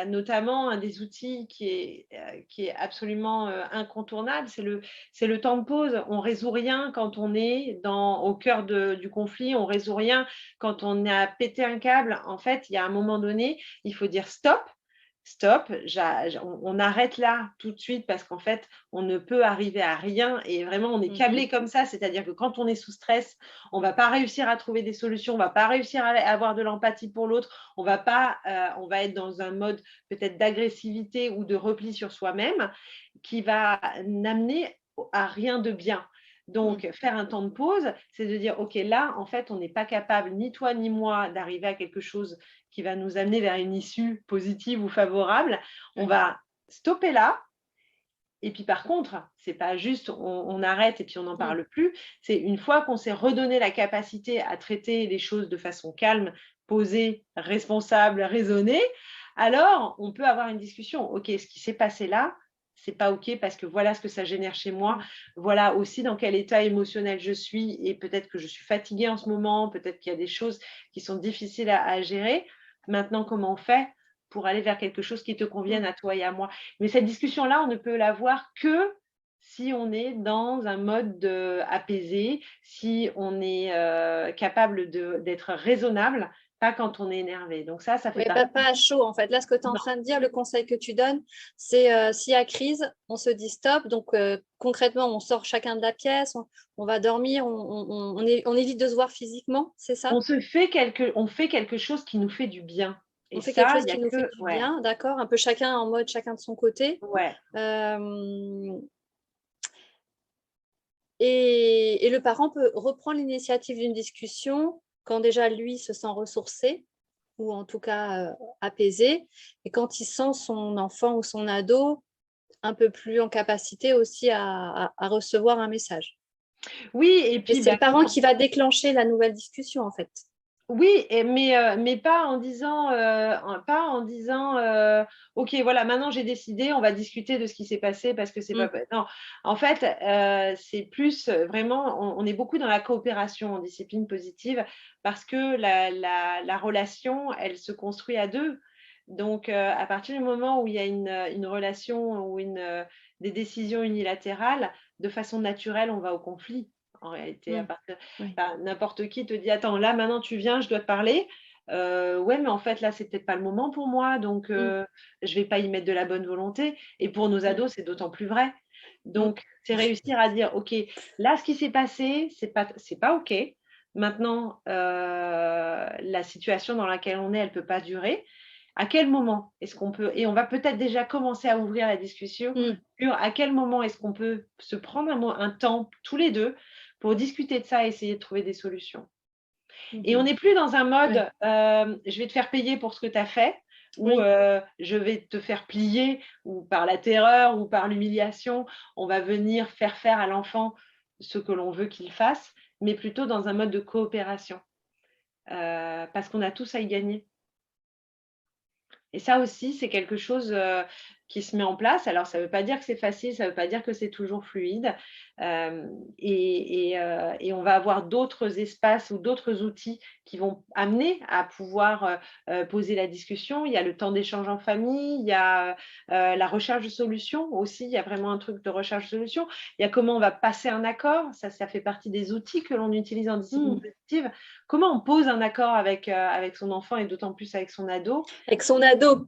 Notamment, un des outils qui est absolument incontournable, c'est le temps de pause. On ne résout rien quand on est au cœur du conflit, on ne résout rien quand on a pété un câble. En fait, il y a un moment donné, il faut dire stop. Stop, on arrête là tout de suite parce qu'en fait, on ne peut arriver à rien et vraiment, on est câblé comme ça. C'est-à-dire que quand on est sous stress, on ne va pas réussir à trouver des solutions, on ne va pas réussir à avoir de l'empathie pour l'autre, on va être dans un mode peut-être d'agressivité ou de repli sur soi-même qui va n'amener à rien de bien. Donc, faire un temps de pause, c'est de dire, OK, là, en fait, on n'est pas capable, ni toi ni moi, d'arriver à quelque chose qui va nous amener vers une issue positive ou favorable. On va stopper là. Et puis, par contre, c'est pas juste on arrête et puis on n'en parle plus. C'est une fois qu'on s'est redonné la capacité à traiter les choses de façon calme, posée, responsable, raisonnée, alors on peut avoir une discussion. OK, ce qui s'est passé là, c'est pas OK parce que voilà ce que ça génère chez moi. Voilà aussi dans quel état émotionnel je suis et peut-être que je suis fatiguée en ce moment, peut-être qu'il y a des choses qui sont difficiles à gérer. Maintenant, comment on fait pour aller vers quelque chose qui te convienne à toi et à moi? Mais cette discussion-là, on ne peut l'avoir que si on est dans un mode apaisé, si on est capable d'être raisonnable, pas quand on est énervé. Donc ça fait Oui, partie. pas à chaud, en fait. Là, ce que tu es en Non, train de dire, le conseil que tu donnes, c'est s'il y a crise, on se dit stop. Donc, concrètement, on sort chacun de la pièce, on va dormir, on évite de se voir physiquement, c'est ça? on fait quelque chose qui nous fait du bien. On Et fait quelque ça, chose il y a qui nous fait que, du ouais, bien, d'accord? Un peu chacun en mode chacun de son côté. ouais. Euh, et le parent peut reprendre l'initiative d'une discussion quand déjà lui se sent ressourcé ou en tout cas apaisé, et quand il sent son enfant ou son ado un peu plus en capacité aussi à recevoir un message. Oui, et Et puis, c'est ben, le parent qui va déclencher la nouvelle discussion, en fait. oui, mais pas en disant, OK, voilà, maintenant j'ai décidé, on va discuter de ce qui s'est passé parce que c'est pas. Mm. Non, en fait, c'est plus vraiment, on est beaucoup dans la coopération en discipline positive parce que la relation, elle se construit à deux. Donc, à partir du moment où il y a une relation ou des décisions unilatérales, de façon naturelle, on va au conflit. en réalité. À partir, Oui. n'importe qui te dit: «Attends, là, maintenant, tu viens, je dois te parler». Ouais, mais en fait, là, c'est peut-être pas le moment pour moi, donc Mmh. je vais pas y mettre de la bonne volonté. Et pour nos Mmh. ados, c'est d'autant plus vrai. Mmh. Donc, c'est réussir à dire: «OK, là, ce qui s'est passé, c'est pas OK. Maintenant, la situation dans laquelle on est, elle peut pas durer. À quel moment est-ce qu'on peut» et on va peut-être déjà commencer à ouvrir la discussion Mmh. sur à quel moment est-ce qu'on peut se prendre un temps tous les 2 pour discuter de ça et essayer de trouver des solutions. Et on Mmh. n'est plus dans un mode, Ouais. je vais te faire payer pour ce que tu as fait ou Oui. je vais te faire plier ou par la terreur ou par l'humiliation, on va venir faire à l'enfant ce que l'on veut qu'il fasse, mais plutôt dans un mode de coopération, parce qu'on a tous à y gagner. Et ça aussi, c'est quelque chose, qui se met en place. Alors ça ne veut pas dire que c'est facile, ça ne veut pas dire que c'est toujours fluide, hem et on va avoir d'autres espaces ou d'autres outils qui vont amener à pouvoir, poser la discussion. Il y a le temps d'échange en famille, il y a, la recherche de solutions aussi, il y a vraiment un truc de recherche de solutions. Il y a comment on va passer un accord, ça fait partie des outils que l'on utilise en discipline Mmh. positive. Comment on pose un accord avec son enfant et d'autant plus avec son ado. Avec son ado.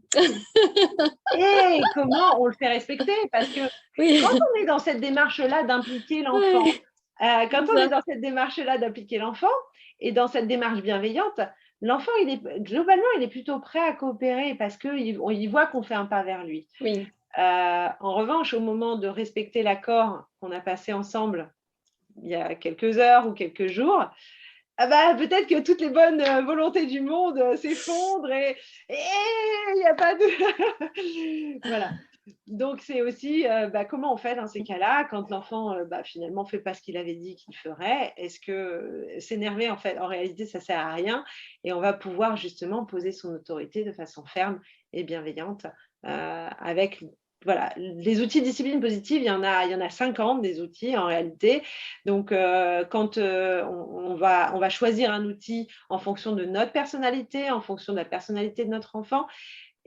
Et comment on le fait respecter? Parce que quand Oui. on est dans cette démarche-là d'impliquer l'enfant, Ouais, quand c'est on est ça. dans cette démarche-là d'impliquer l'enfant et dans cette démarche bienveillante, l'enfant, il est globalement, il est plutôt prêt à coopérer parce qu'il voit qu'on fait un pas vers lui. Oui. En revanche, au moment de respecter l'accord qu'on a passé ensemble il y a quelques heures ou quelques jours, ah bah, peut-être que toutes les bonnes, volontés du monde, s'effondrent et il y a pas de voilà. Donc c'est aussi, comment on fait dans ces cas-là quand l'enfant, finalement fait pas ce qu'il avait dit qu'il ferait? Est-ce que, s'énerver en fait, en réalité ça sert à rien et on va pouvoir justement poser son autorité de façon ferme et bienveillante, avec voilà, les outils de discipline positive, il y en a 50 des outils en réalité. Donc quand, on va choisir un outil en fonction de notre personnalité, en fonction de la personnalité de notre enfant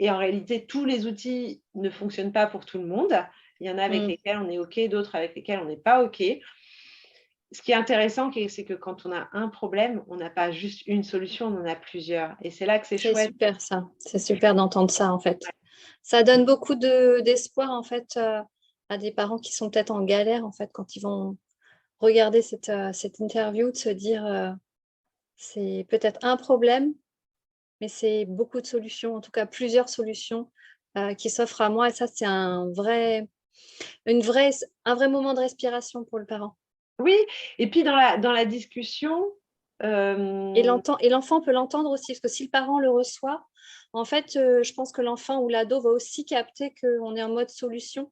et en réalité, tous les outils ne fonctionnent pas pour tout le monde. Il y en a avec Mmh. lesquels on est OK, d'autres avec lesquels on n'est pas OK. Ce qui est intéressant, c'est que quand on a un problème, on n'a pas juste une solution, on en a plusieurs et c'est là que c'est C'est chouette. super ça. C'est super d'entendre ça, en fait. Ça donne beaucoup d'espoir, en fait, à des parents qui sont peut-être en galère, en fait, quand ils vont regarder cette interview, de se dire, c'est peut-être un problème, mais c'est beaucoup de solutions, en tout cas plusieurs solutions, qui s'offrent à moi et ça, c'est un vrai moment de respiration pour le parent Oui et puis dans la discussion, hem et l'enfant peut l'entendre aussi, parce que si le parent le reçoit, en fait, je pense que l'enfant ou l'ado va aussi capter qu'on est en mode solution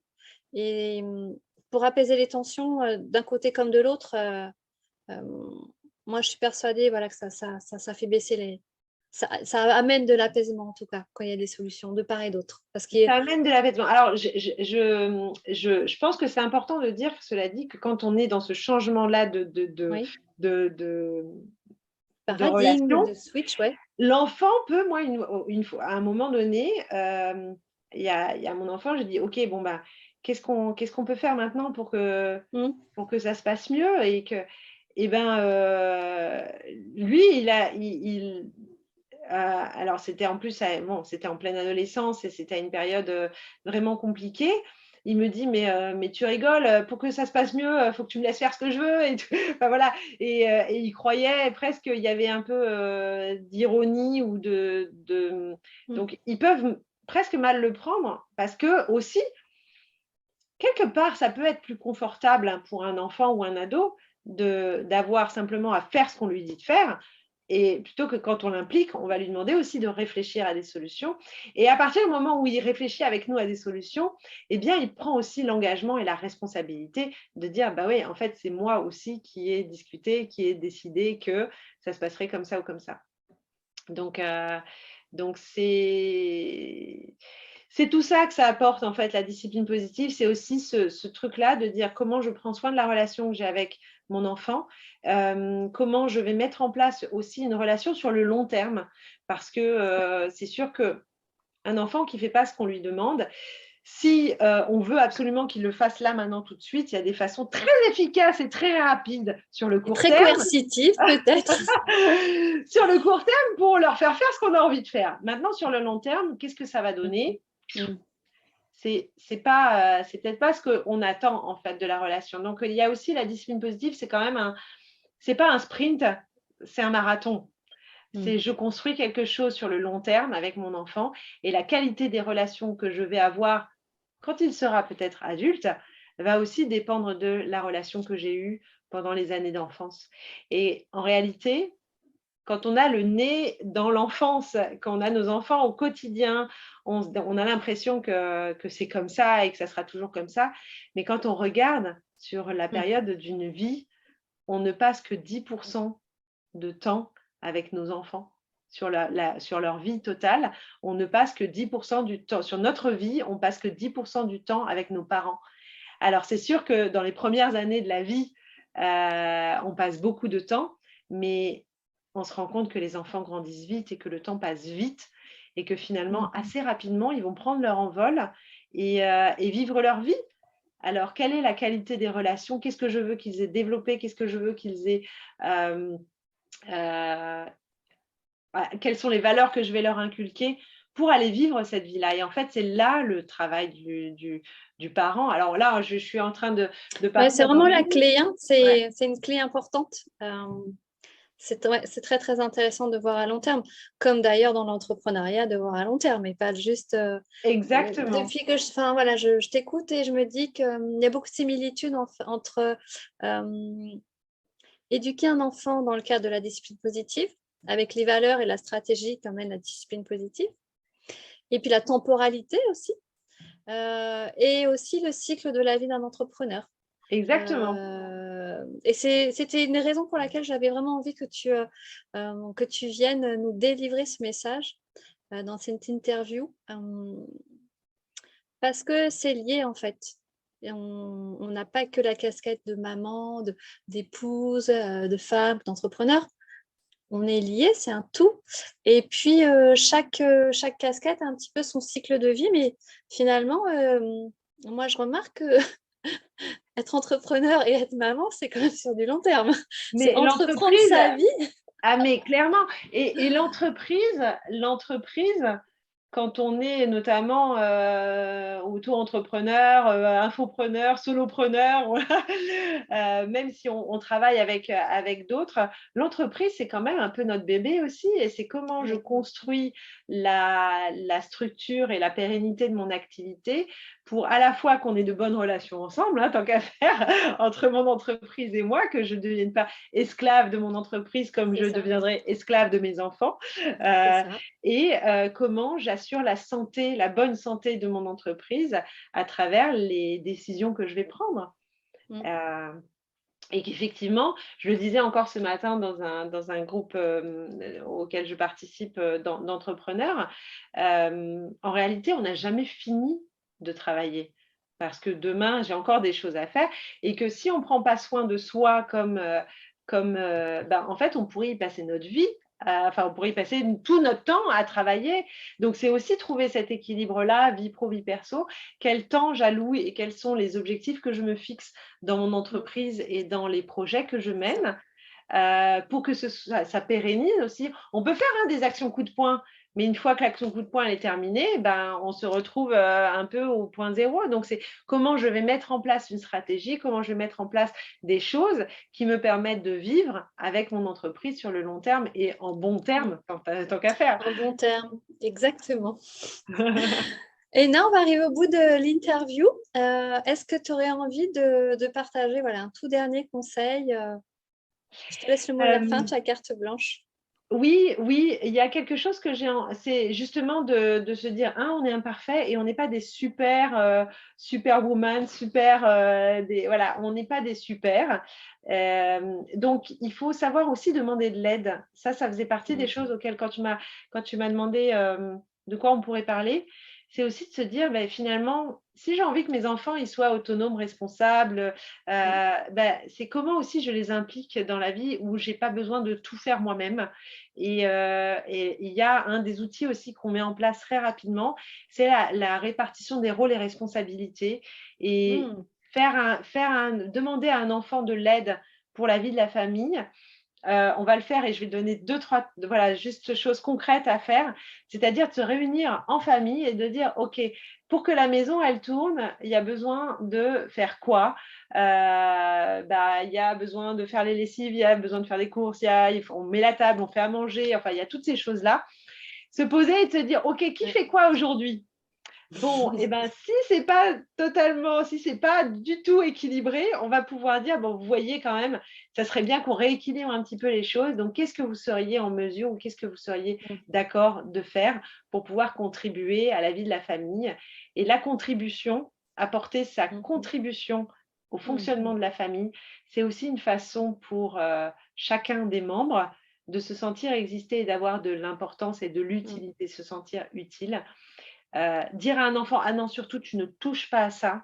et pour apaiser les tensions, d'un côté comme de l'autre, hem, moi je suis persuadée, voilà, que ça fait baisser les ça amène de l'apaisement en tout cas, quand il y a des solutions de part et d'autre. Parce qu'il y a Ça amène de l'apaisement. Alors, je pense que c'est important de dire, cela dit, que quand on est dans ce changement-là oui, de de de paradigme relation, de switch, ouais. l'enfant peut, moi, une fois, à un moment donné, il y a mon enfant, je dis: «OK, bon, bah, qu'est-ce qu'on peut faire maintenant Mmh, pour que ça se passe mieux?» Et ben, lui, alors c'était en plus, bon, c'était en pleine adolescence et c'était une période, vraiment compliquée. Il me dit: «Mais tu rigoles, pour que ça se passe mieux, faut que tu me laisses faire ce que je veux et tout». Enfin voilà et il croyait presque qu'il y avait un peu, d'ironie ou mmh, donc ils peuvent presque mal le prendre parce que aussi, quelque part, ça peut être plus confortable, hein, pour un enfant ou un ado d'avoir simplement à faire ce qu'on lui dit de faire et plutôt que quand on l'implique, on va lui demander aussi de réfléchir à des solutions et à partir du moment où il réfléchit avec nous à des solutions, eh bien, il prend aussi l'engagement et la responsabilité de dire: «Bah, oui, en fait, c'est moi aussi qui ai discuté, qui ai décidé que ça se passerait comme ça ou comme ça». Donc c'est tout ça que ça apporte, en fait, la discipline positive. C'est aussi ce truc-là de dire: «Comment je prends soin de la relation que j'ai avec mon enfant?» Comment je vais mettre en place aussi une relation sur le long terme? Parce que, c'est sûr qu'un enfant qui ne fait pas ce qu'on lui demande, Si on veut absolument qu'ils le fassent là, maintenant, tout de suite, il y a des façons très efficaces et très rapides sur le court Très terme. coercitif peut-être. Sur le court terme, pour leur faire faire ce qu'on a envie de faire. Maintenant, sur le long terme, qu'est-ce que ça va donner? C'est peut-être pas ce qu'on attend en fait de la relation. Donc il y a aussi la discipline positive, c'est quand même c'est pas un sprint, c'est un marathon. C'est je construis quelque chose sur le long terme avec mon enfant, et la qualité des relations que je vais avoir quand il sera peut-être adulte va aussi dépendre de la relation que j'ai eue pendant les années d'enfance. Et en réalité, quand on a le nez dans l'enfance, quand on a nos enfants au quotidien, on a l'impression que c'est comme ça et que ça sera toujours comme ça. Mais quand on regarde sur la période d'une vie, on ne passe que 10% de temps avec nos enfants. Sur leur vie totale, on ne passe que 10% du temps. Sur notre vie, on passe que 10% du temps avec nos parents. Alors, c'est sûr que dans les premières années de la vie, on passe beaucoup de temps, mais on se rend compte que les enfants grandissent vite et que le temps passe vite et que finalement, assez rapidement, ils vont prendre leur envol et vivre leur vie. Alors, quelle est la qualité des relations? Qu'est-ce que je veux qu'ils aient développé? Qu'est-ce que je veux qu'ils aient quelles sont les valeurs que je vais leur inculquer pour aller vivre cette vie-là? Et en fait, c'est là le travail du parent. Alors là, je suis en train de Ouais, partir c'est dans vraiment la clé, hein. Ouais. C'est une clé importante. C'est très, très intéressant de voir à long terme, comme d'ailleurs dans l'entrepreneuriat, de voir à long terme, et pas juste… Exactement. depuis que je t'écoute et je me dis qu'il y a beaucoup de similitudes entre éduquer un enfant dans le cadre de la discipline positive, avec les valeurs et la stratégie qu'emmène la discipline positive, et puis la temporalité aussi, et aussi le cycle de la vie d'un entrepreneur. Exactement. Et c'était une raison pour laquelle j'avais vraiment envie que tu viennes nous délivrer ce message dans cette interview, parce que c'est lié en fait. Et on n'a pas que la casquette de maman, d'épouse, de femme, d'entrepreneur. On est liés, c'est un tout. Et puis, chaque casquette a un petit peu son cycle de vie, mais finalement, moi, je remarque que être entrepreneur et être maman, c'est quand même sur du long terme. C'est Mais entreprendre l'entreprise, sa vie. mais clairement, et l'entreprise, quand on est notamment auto-entrepreneur, infopreneur, solopreneur, même si on travaille avec d'autres, l'entreprise, c'est quand même un peu notre bébé aussi. Et c'est comment je Oui. construis la structure et la pérennité de mon activité pour à la fois qu'on ait de bonnes relations ensemble, hein, tant qu'à faire, entre mon entreprise et moi, que je ne devienne pas esclave de mon entreprise comme je deviendrai esclave de mes enfants. Et comment j'assure la santé, la bonne santé de mon entreprise à travers les décisions que je vais prendre. Et qu'effectivement, je le disais encore ce matin dans un groupe auquel je participe d'entrepreneurs, en réalité, on n'a jamais fini de travailler. Parce que demain, j'ai encore des choses à faire, et que si on ne prend pas soin de soi en fait, on pourrait y passer notre vie. On pourrait y passer tout notre temps à travailler. Donc, c'est aussi trouver cet équilibre-là, vie pro, vie perso. Quel temps j'alloue et quels sont les objectifs que je me fixe dans mon entreprise et dans les projets que je mène, pour que ça pérennise aussi. On peut faire des actions coup de poing, mais une fois que l'action coup de poing est terminée, on se retrouve un peu au point zéro. Donc, c'est comment je vais mettre en place une stratégie, comment je vais mettre en place des choses qui me permettent de vivre avec mon entreprise sur le long terme et en bon terme, tant qu'à faire. En bon terme, exactement. Et là, on va arriver au bout de l'interview. Est-ce que tu aurais envie de partager un tout dernier conseil? Je te laisse le mot de la fin, tu as carte blanche. Oui, il y a quelque chose que c'est justement de se dire, on est imparfait et on n'est pas des superwoman, on n'est pas des super. Donc, il faut savoir aussi demander de l'aide. Ça faisait partie des choses auxquelles, quand tu m'as demandé de quoi on pourrait parler, c'est aussi de se dire, finalement, si j'ai envie que mes enfants ils soient autonomes, responsables, Mmh. c'est comment aussi je les implique dans la vie où j'ai pas besoin de tout faire moi-même. Et il y a un des outils aussi qu'on met en place très rapidement, c'est la répartition des rôles et responsabilités et Mmh. demander à un enfant de l'aide pour la vie de la famille. On va le faire et je vais te donner 2-3 voilà, juste choses concrètes à faire. C'est-à-dire de se réunir en famille et de dire: «OK, pour que la maison, elle tourne, il y a besoin de faire quoi?» Il y a besoin de faire les lessives, il y a besoin de faire des courses, on met la table, on fait à manger, enfin, il y a toutes ces choses-là. Se poser et de se dire: «OK, qui Ouais. fait quoi aujourd'hui?» Bon, et ben, si c'est pas du tout équilibré, on va pouvoir dire: «Bon, vous voyez quand même, ça serait bien qu'on rééquilibre un petit peu les choses. Donc qu'est-ce que vous seriez en mesure ou qu'est-ce que vous seriez Mmh. d'accord de faire pour pouvoir contribuer à la vie de la famille?» Et la contribution, apporter sa Mmh mh. contribution au Mmh. fonctionnement de la famille, c'est aussi une façon pour, chacun des membres de se sentir exister et d'avoir de l'importance et de Mmh. l'utilité, se sentir utile. Dire à un enfant: «Ah non, surtout tu ne touches pas à ça»,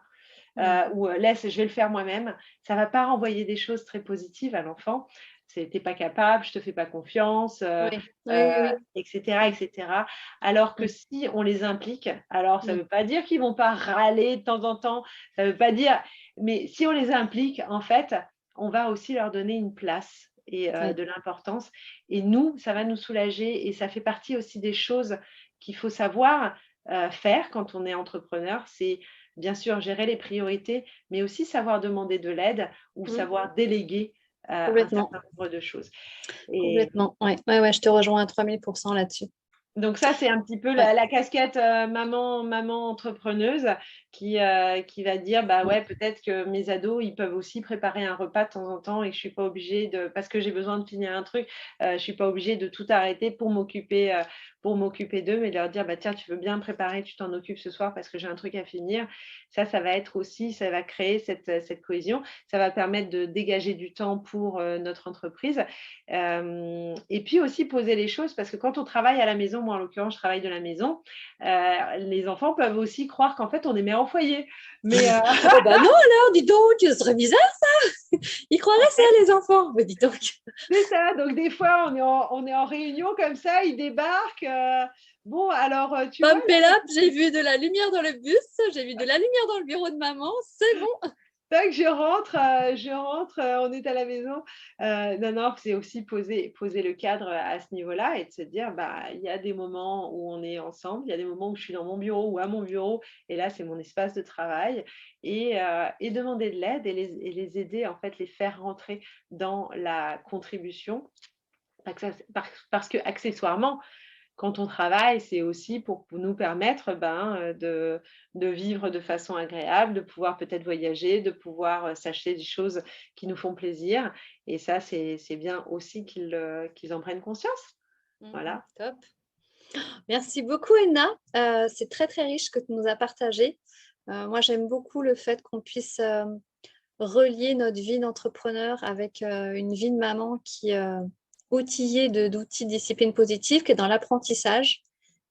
Mmh. ou «Laisse, je vais le faire moi-même», ça va pas renvoyer des choses très positives à l'enfant. C'est: «Tu es pas capable, je te fais pas confiance», Oui. Oui, oui, oui. et cetera, et Mmh. cetera. Alors que Mmh. si on les implique, alors ça Mmh. veut pas dire qu'ils vont pas râler de temps en temps, ça veut pas dire mais si on les implique, en fait, on va aussi leur donner une place et Oui. de l'importance et nous, ça va nous soulager et ça fait partie aussi des choses qu'il faut savoir, faire quand on est entrepreneur. C'est bien sûr gérer les priorités, mais aussi savoir demander de l'aide ou Mmh. savoir déléguer, un Complètement. certain nombre de choses et Complètement. Ouais. Ouais, ouais, je te rejoins à 3000% là-dessus. donc ça, c'est un petit peu Ouais. la casquette, maman entrepreneuse qui va dire: «Bah, Mmh. ouais, peut-être que mes ados, ils peuvent aussi préparer un repas de temps en temps et que je suis pas obligée de parce que j'ai besoin de finir un truc, je suis pas obligée de tout arrêter pour m'occuper d'eux, mais de leur dire: "Bah, tiens, tu veux bien préparer, tu t'en occupes ce soir parce que j'ai un truc à finir." Ça va être aussi ça va créer cette cohésion. Ça va permettre de dégager du temps pour, notre entreprise. Et puis aussi poser les choses parce que quand on travaille à la maison, moi en l'occurrence je travaille de la maison, les enfants peuvent aussi croire qu'en fait on est mère au foyer. Mais Oh bah non alors, dis donc, ce serait bizarre ça! Ils croiraient ça les enfants. Mais dis donc, c'est ça, donc des fois on est en réunion comme ça, ils débarquent, bon alors, tu vois pump it up, j'ai vu de la lumière dans le bus, j'ai vu de la lumière dans le bureau de maman, c'est bon. tac, je rentre, on est à la maison. Non, non, c'est aussi poser le cadre à ce niveau-là et de se dire, bah, il y a des moments où on est ensemble, il y a des moments où je suis dans mon bureau ou à mon bureau et là, c'est mon espace de travail et demander de l'aide et les aider, en fait, les faire rentrer dans la contribution. Parce qu'accessoirement, quand on travaille, c'est aussi pour nous permettre, de vivre de façon agréable, de pouvoir peut-être voyager, de pouvoir, s'acheter des choses qui nous font plaisir et ça, c'est bien aussi qu'ils en prennent conscience. Mmh. Voilà. Top. Merci beaucoup Enna, c'est très, très riche ce que tu nous as partagé. Moi j'aime beaucoup le fait qu'on puisse, relier notre vie d'entrepreneur avec, une vie de maman qui est, outillée d'outils de discipline positive, qui est dans l'apprentissage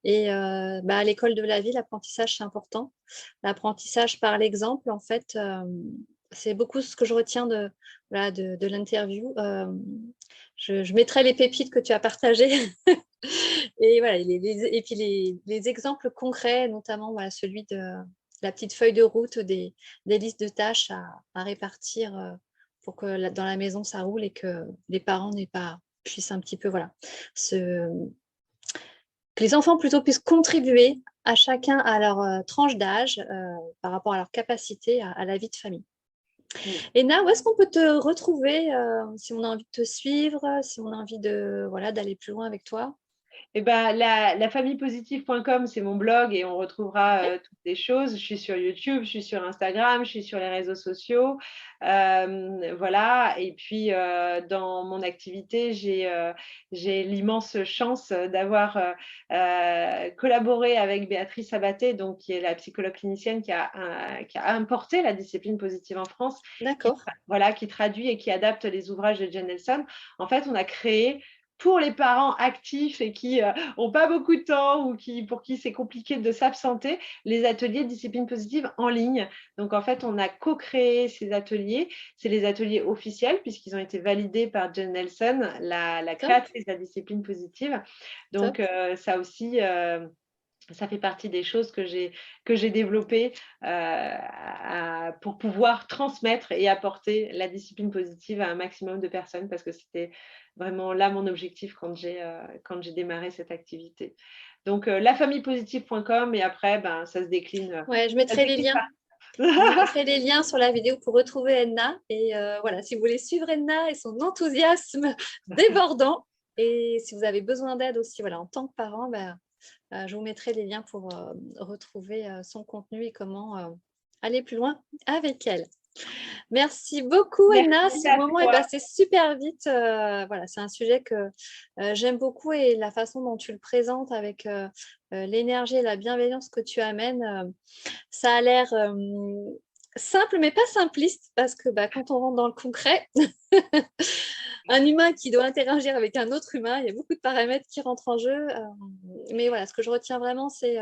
et à l'école de la vie, l'apprentissage, c'est important. L'apprentissage par l'exemple, en fait, c'est beaucoup ce que je retiens de voilà, de l'interview. Je mettrai les pépites que tu as partagées et voilà, et puis les exemples concrets, notamment, voilà, celui de la petite feuille de route des listes de tâches à répartir, pour que la dans la maison, ça roule et que les parents n'aient pas puissent un petit peu, voilà, se que les enfants plutôt puissent contribuer à chacun à leur, tranche d'âge, par rapport à leur capacité à la vie de famille. Mmh. Et Na, où est-ce qu'on peut te retrouver, si on a envie de te suivre, si on a envie de voilà, d'aller plus loin avec toi? Et ben, lafamillepositive.com, c'est mon blog et on retrouvera, Ouais, toutes les choses. Je suis sur YouTube, je suis sur Instagram, je suis sur les réseaux sociaux. Voilà et puis, dans mon activité, j'ai l'immense chance, d'avoir, collaboré avec Béatrice Sabaté, donc qui est la psychologue clinicienne qui a importé la discipline positive en France, d'accord. qui traduit et qui adapte les ouvrages de Jen Nelson. En fait, on a créé pour les parents actifs et qui n'ont pas beaucoup de temps ou pour qui c'est compliqué de s'absenter, les ateliers de discipline positive en ligne. Donc, en fait, on a co-créé ces ateliers. C'est les ateliers officiels puisqu'ils ont été validés par Jen Nelson, la Top, créatrice de la discipline positive. top. Donc, ça aussi, ça fait partie des choses que j'ai développées pour pouvoir transmettre et apporter la discipline positive à un maximum de personnes parce que c'était vraiment là mon objectif quand j'ai démarré cette activité. Donc, lafamillepositive.com et après, ben, ça se décline. Ouais, je Ça se mettrai les décline liens. Je mettrai les liens sur la vidéo pour retrouver Edna. Et voilà, si vous voulez suivre Edna et son enthousiasme débordant, et si vous avez besoin d'aide aussi, voilà, en tant que parent, ben, je vous mettrai les liens pour retrouver son contenu et comment aller plus loin avec elle. Merci beaucoup, Edna. Merci Ce à moment est toi. passé super vite. Voilà, c'est un sujet que j'aime beaucoup et la façon dont tu le présentes avec l'énergie et la bienveillance que tu amènes, ça a l'air simple, mais pas simpliste, parce que bah, quand on rentre dans le concret, un humain qui doit interagir avec un autre humain, il y a beaucoup de paramètres qui rentrent en jeu. Mais voilà, ce que je retiens vraiment, c'est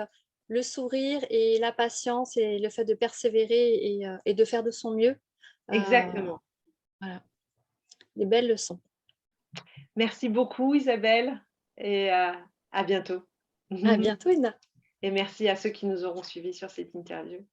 le sourire et la patience et le fait de persévérer et de faire de son mieux. Exactement. Voilà, des belles leçons. Merci beaucoup, Isabelle, et à bientôt. À bientôt, Ina. Et merci à ceux qui nous auront suivis sur cette interview.